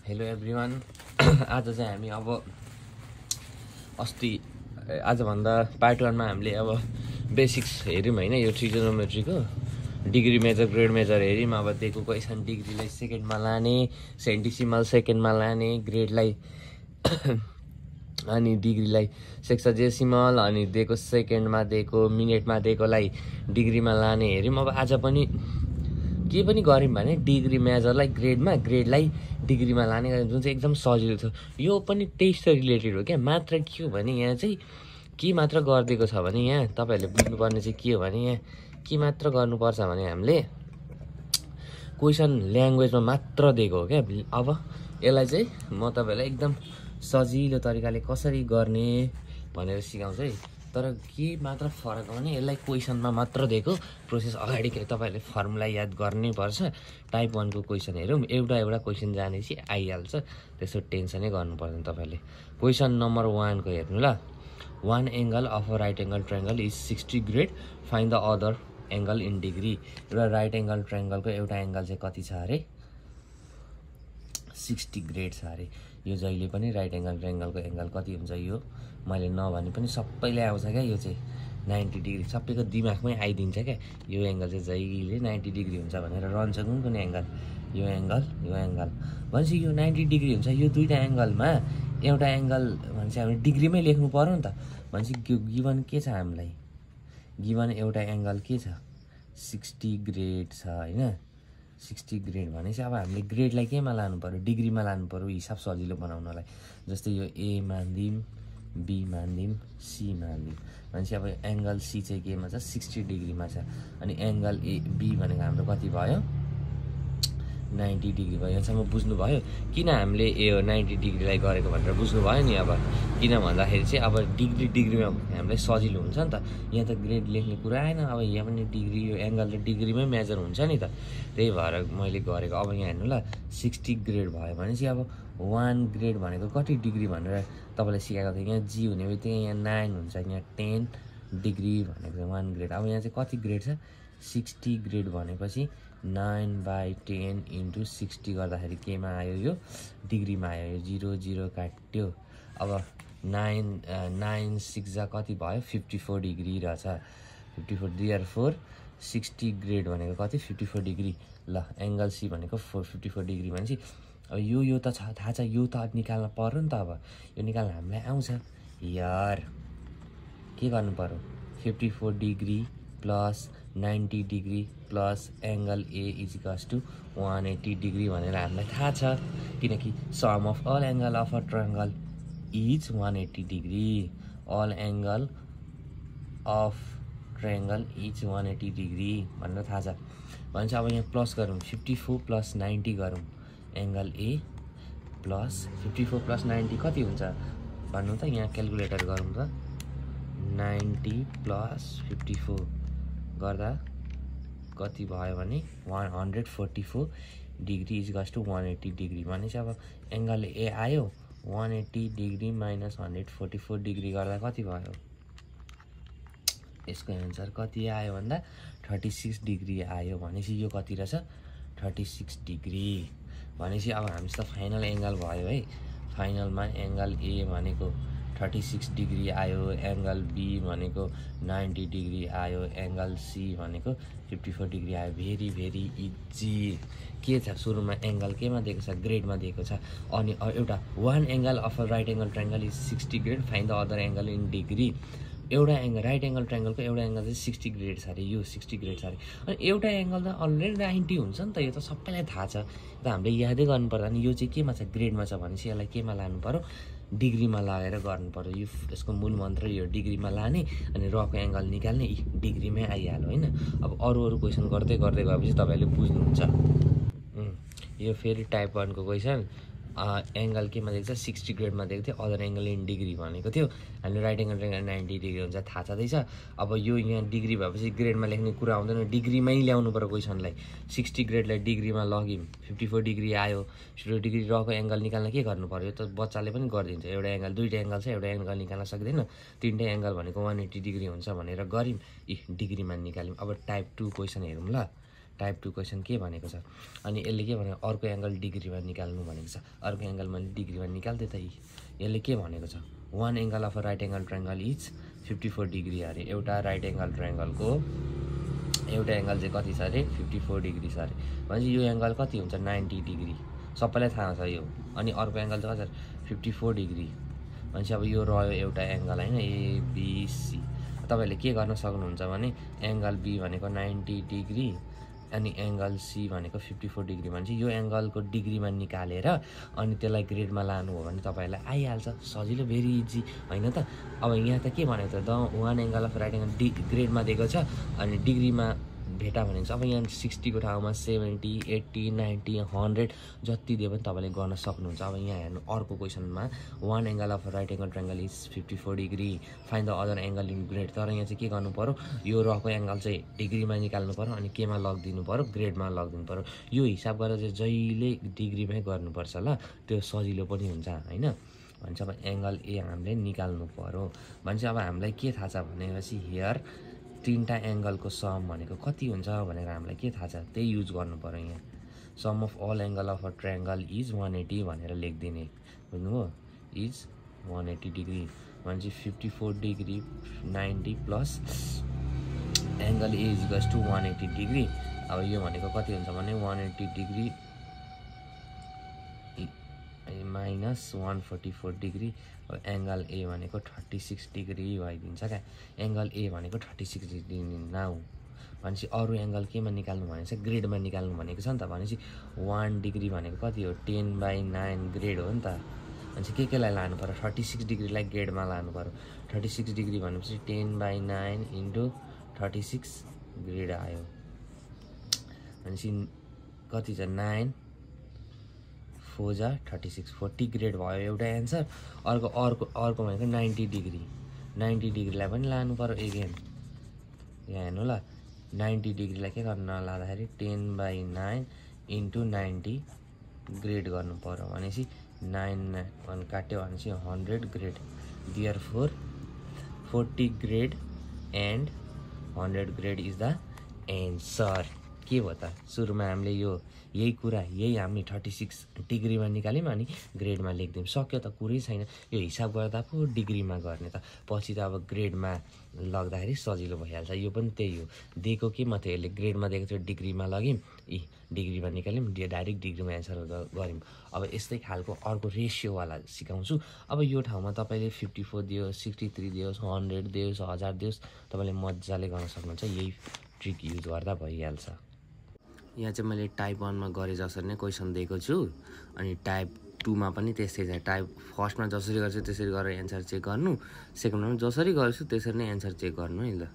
Hello everyone. आज चाहिँ हामी अब आजभन्दा पार्ट 1 मा हामीले अब बेसिक्स हेऱ्यौँ होइन। यो ट्रिगोनोमेट्रीको डिग्री मेजर ग्रेड मेजर हेऱ्यौँ। अब दिएको क्वेसन डिग्रीलाई सेकेन्डमा लाने, सेन्टिसिमल सेकेन्डमा लाने, ग्रेडलाई अनि डिग्रीलाई सेक्साजेसिमल, अनि दिएको सेकेन्डमा दिएको मिनेटमा दिएकोलाई डिग्रीमा लाने हेऱ्यौँ। अब आज पनि के पनि गऱ्यौँ भने डिग्री मेजरलाई ग्रेडलाई डिग्रीमा लाने, जुन चाहिँ एकदम सजिलो छ। यो पनि त्यही रिलेटेड हो क्या। मात्र के हो भने यहाँ चाहिँ के मात्र गरिदिएको छ भने यहाँ तपाईँहरूले बुझ्नुपर्ने चाहिँ के हो भने यहाँ के मात्र गर्नुपर्छ भने हामीले क्वेसन ल्याङ्ग्वेजमा मात्र दिएको हो क्या। अब यसलाई चाहिँ म तपाईँहरूलाई एकदम सजिलो तरिकाले कसरी गर्ने भनेर सिकाउँछु है। तर के मात्र फरक हो भने यसलाई क्वेसनमा मात्र दिएको प्रोसेस अगाडि तपाईँहरूले फर्मुला याद गर्नैपर्छ। टाइप 1 को क्वेसन हेरौँ। एउटा क्वेसन जानेपछि आइहाल्छ, त्यसो टेन्सनै गर्नु पर्दैन तपाईँहरूले। क्वेसन नम्बर 1 को हेर्नु ल। One angle of a right angle triangle is 60 grade, find the other angle in degree. एउटा राइट एङ्गल ट्रायङ्गलको एउटा एङ्गल चाहिँ कति छ अरे? 60 ग्रेड छ अरे। यो जहिले पनि राइट एङ्गल ट्रायङ्गलको एङ्गल कति हुन्छ यो मैले नभने पनि सबैले आउँछ क्या। यो चाहिँ 90 डिग्री सबैको दिमागमै आइदिन्छ क्या। यो एङ्गल चाहिँ जहिले 90 डिग्री हुन्छ भनेर रहन्छ। कुन एङ्गल? यो एङ्गल भनेपछि यो 90 डिग्री हुन्छ। यो दुईवटा एङ्गलमा एउटा एङ्गल भनेपछि हामीले डिग्रीमै लेख्नु पर्यो नि त। भनेपछि गिभन के छ हामीलाई? गिभन एउटा एङ्गल के छ? 60 ग्रेड छ होइन। 60 ग्रेड भनेपछि अब हामीले ग्रेडलाई केमा लानु पर्यो? डिग्रीमा लानु पर्यो हिसाब सजिलो बनाउनलाई। जस्तै यो ए मानिदिउँ, बी मानिदिउँ, सी मानिदिउँ भनेपछि अब एङ्गल सी चाहिँ केमा छ? 60 डिग्रीमा छ। अनि एङ्गल ए बी भनेको हाम्रो कति भयो? 90 डिग्री भयो। यहाँसम्म बुझ्नुभयो किन हामीले यो 90 डिग्रीलाई गरेको भनेर बुझ्नुभयो नि। अब किन भन्दाखेरि चाहिँ अब डिग्रीमा हामीलाई सजिलो हुन्छ नि त। यहाँ त ग्रेड लेख्ने कुरा आएन। अब यहाँ पनि डिग्री, यो एङ्गल त डिग्रीमै मेजर हुन्छ नि त। त्यही भएर मैले गरेको। अब यहाँ हेर्नु ल, 60 ग्रेड भयो भनेपछि अब 1 ग्रेड भनेको कति डिग्री भनेर तपाईँलाई सिकाएको थियो। यहाँ जी हुने बित्तिकै यहाँ 9 हुन्छ, यहाँ 10 डिग्री भनेको 1 ग्रेड। अब यहाँ चाहिँ कति ग्रेड छ? 60 ग्रेड भनेपछि 9/10 × 60 गर्दाखेरि केमा आयो? यो डिग्रीमा आयो। यो 0 काट्यो। अब 9 6 कति भयो? 54 डिग्री रहेछ। 54 therefore 60 ग्रेड भनेको कति? 54 डिग्री। ल एङ्गल सी भनेको 54 डिग्री भनेपछि अब यो त थाहा छ। यो त निकाल्न पर्यो नि त। अब यो निकाल्न हामीलाई आउँछ यार। के गर्नु पर्यो? 54 degree plus 90 degree plus angle A is equals to 180 degree भनेर हामीलाई थाहा छ। किनकि sum of all angle of a triangle is 180 degree. All angle of triangle is 180 degree भनेर थाहा छ। भनेपछि अब यहाँ प्लस गरौँ, 54 प्लस 90 गरौँ। एङ्गल ए प्लस 54 प्लस 90 कति हुन्छ भन्नु त? यहाँ क्यालकुलेटर गरौँ त। 90 प्लस 54 गर्दा कति भयो भने 144 degree is equals to 180 degree. भनेपछि अब एङ्गल ए आयो 180 डिग्री माइनस 144 डिग्री गर्दा कति भयो? यसको एन्सर कति आयो भन्दा 36 डिग्री आयो। भनेपछि यो कति रहेछ? 36 डिग्री। भनेपछि अब हामीसित फाइनल एङ्गल भयो है। फाइनलमा एङ्गल ए भनेको 36 डिग्री आयो, एङ्गल बी भनेको 90 डिग्री आयो, एङ्गल सी भनेको 54 डिग्री आयो। Very easy. के छ सुरुमा एङ्गल केमा दिएको छ? ग्रेडमा दिएको छ। अनि एउटा one angle of a right angle triangle is 60 grade, find the other angle in degree. एउटा एङ्गल राइट एङ्गल ट्रायङ्गलको एउटा एङ्गल चाहिँ 60 ग्रेड छ अरे। यो 60 ग्रेड छ अरे। अनि एउटा एङ्गल त अलरेडी 90 हुन्छ नि त। यो त सबैलाई थाहा छ। त हामीले यादै गर्नु पर्दैन। यो चाहिँ केमा छ? ग्रेडमा छ भनेपछि यसलाई केमा लानु पर्यो? डिग्रीमा लगाएर गर्नु पर्यो। यो यसको मूल मन्त्र यो डिग्रीमा लाने अनि रको एङ्गल निकाल्ने, डिग्रीमै आइहाल्यो होइन। अब अरू क्वेसन गर्दै गएपछि तपाईँहरूले बुझ्नुहुन्छ। यो फेरि टाइप 1 को क्वेसन एङ्गल केमा दिएको छ? 60 ग्रेडमा दिएको थियो। अदर एङ्गल इन डिग्री भनेको थियो। हामीले राइट एङ्गल ट्रायङ्गल 90 डिग्री हुन्छ थाहा छँदैछ। अब यो यहाँ डिग्री भएपछि ग्रेडमा लेख्ने कुरा आउँदैन। डिग्रीमै ल्याउनु पर्यो क्वेसनलाई। 60 ग्रेडलाई डिग्रीमा लग्यौँ, 54 डिग्री आयो। 54 डिग्री रको एङ्गल निकाल्न के गर्नु पर्यो? यो त बच्चाले पनि गरिदिन्छ। एउटा एङ्गल, दुईवटा एङ्गल छ, एउटा एङ्गल निकाल्न सक्दैन। तिनटै एङ्गल भनेको 180 डिग्री हुन्छ भनेर गऱ्यौँ। डिग्रीमा निकाल्यौँ। अब टाइप 2 क्वेसन हेरौँ ल। टाइप 2 क्वेसन के भनेको छ। अनि यसले के भनेको अर्को एङ्गल डिग्रीमा निकाल्नु भनेको छ। अर्को एङ्गल मैले डिग्रीमा निकाल्दै त यसले के भनेको छ one angle of a right angle triangle is 54 degree अरे। एउटा राइट एङ्गल ट्रायङ्गलको एउटा एङ्गल चाहिँ कति छ अरे 54 डिग्री छ अरे। भनेपछि यो एङ्गल कति हुन्छ 90 डिग्री सबैलाई थाहा छ यो। अनि अर्को एङ्गल चाहिँ कति 54 डिग्री। भनेपछि अब यो रह्यो एउटा एङ्गल होइन एबिसी। तपाईँहरूले के गर्न सक्नुहुन्छ भने एङ्गल बी भनेको 90 डिग्री अनि एङ्गल सी भनेको 54 डिग्री। भनेपछि यो एङ्गलको डिग्रीमा निकालेर अनि त्यसलाई ग्रेडमा लानु हो भने तपाईँहरूलाई आइहाल्छ, सजिलो, भेरी इजी होइन त। अब यहाँ त के भनेको त one angle of right angle ग्रेडमा दिएको छ अनि डिग्रीमा भेटा भनेको छ। अब यहाँ 60 को ठाउँमा 70, 80, 90, 100 जति दियो भने तपाईँले गर्न सक्नुहुन्छ। अब यहाँ हेर्नु अर्को क्वेसनमा one angle of right angle triangle is 54 degree find the other angle in grade. तर यहाँ चाहिँ के गर्नु पऱ्यो यो रको एङ्गल चाहिँ डिग्रीमा निकाल्नु पऱ्यो अनि केमा लगिदिनु पऱ्यो ग्रेडमा लगिदिनु पऱ्यो। यो हिसाब गरेर चाहिँ जहिले डिग्रीमै गर्नुपर्छ ल, त्यो सजिलो पनि हुन्छ होइन। भन्छ अब एङ्गल ए हामीले निकाल्नु पऱ्यो। भनेपछि अब हामीलाई के थाहा छ भनेपछि हियर तीनटा एङ्गलको सम भनेको कति हुन्छ भनेर हामीलाई के थाहा छ त्यही युज गर्नु पऱ्यो। यहाँ sum of all angle of a triangle is 180 भनेर लेखिदिने, बुझ्नुभयो, इज 180 डिग्री। भनेपछि 54 degree 90 plus angle A is equals to 180 degree. अब यो भनेको कति हुन्छ भने 180 डिग्री माइनस 144 डिग्री। अब एङ्गल ए भनेको 36 डिग्री भइदिन्छ क्या। एङ्गल ए भनेको 36 डिग्री नाउ। भनेपछि अरू एङ्गल केमा निकाल्नु भनेको छ ग्रेडमा निकाल्नु भनेको छ नि त। भनेपछि 1 डिग्री भनेको कति हो 10/9 ग्रेड हो नि त। भनेपछि केलाई लानु पऱ्यो 36 डिग्रीलाई ग्रेडमा लानु पऱ्यो। 36 डिग्री भनेपछि 10/9 इन्टु 36 ग्रेड आयो। भनेपछि कति छ 9 4 जा 36 40 ग्रेड भयो एउटा एन्सर। अर्को भनेको 90 डिग्री 90 डिग्रीलाई पनि लानु पऱ्यो एगेन। यहाँ हेर्नु ल 90 डिग्रीलाई के गर्नु लाँदाखेरि 10/9 इन्टु 90 ग्रेड गर्नु पऱ्यो। भनेपछि 9 काट्यो भनेपछि 100 grade. Therefore 40 grade and 100 grade is the answer. के भयो त सुरुमा हामीले यही कुरा यही हामी 36 डिग्रीमा निकाल्यौँ अनि ग्रेडमा लेखिदिउँ, सक्यो त, कुरै छैन। यो हिसाब गर्दा पो डिग्रीमा गर्ने त, पछि त अब ग्रेडमा लग्दाखेरि सजिलो भइहाल्छ। यो पनि त्यही हो, दिएको के मात्रै यसले ग्रेडमा दिएको थियो डिग्रीमा लग्यौँ डिग्रीमा निकाल्यौँ डाइरेक्ट डिग्रीमा एन्सर गऱ्यौँ। अब यस्तै खालको अर्को रेसियोवाला सिकाउँछु। अब यो ठाउँमा तपाईँले 54 दियोस् 63 दियोस् 100 दियोस् 1000 दियोस् तपाईँले मजाले गर्न सक्नुहुन्छ। यही ट्रिक युज गर्दा भइहाल्छ। यहाँ चाहिँ मैले टाइप 1 मा गरे जसरी नै क्वेसन दिएको छु अनि टाइप 2 मा पनि त्यस्तै छ। टाइप फर्स्टमा जसरी गर्छु त्यसरी गरेर एन्सर चेक गर्नु, सेकेन्डमा जसरी गर्छु त्यसरी नै एन्सर चेक गर्नु है ल।